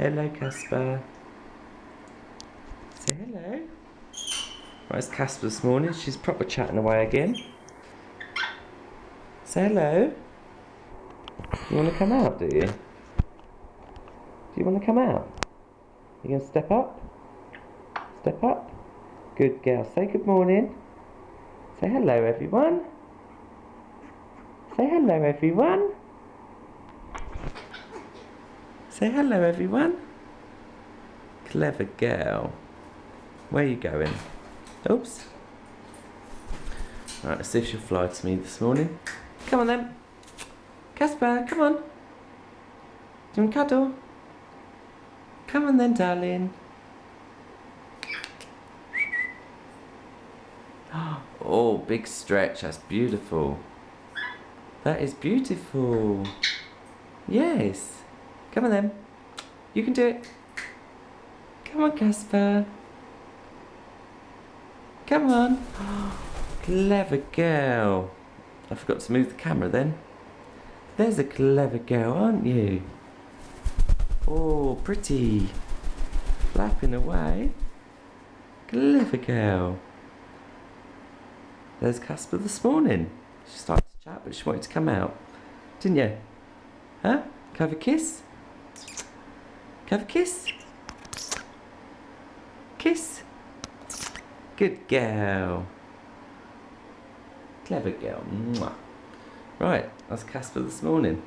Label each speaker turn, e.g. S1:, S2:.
S1: Hello, Casper. Say hello. Right, it's Casper this morning. She's proper chatting away again. Say hello. You want to come out, do you? Do you want to come out? You going to step up? Step up. Good girl. Say good morning. Say hello, everyone. Say hello, everyone. Say hello, everyone. Clever girl. Where are you going? Oops. Right, let's see if she'll fly to me this morning. Come on then. Casper, come on. Do you want to cuddle? Come on then, darling. Oh, big stretch. That's beautiful. That is beautiful. Yes. Come on then. You can do it. Come on, Casper. Come on. Clever girl. I forgot to move the camera then. There's a clever girl, aren't you? Oh, pretty. Flapping away. Clever girl. There's Casper this morning. She started to chat, but she wanted to come out. Didn't you? Huh? Can I have a kiss? Can I have a kiss? Kiss. Good girl. Clever girl. Mwah. Right, that's Casper this morning.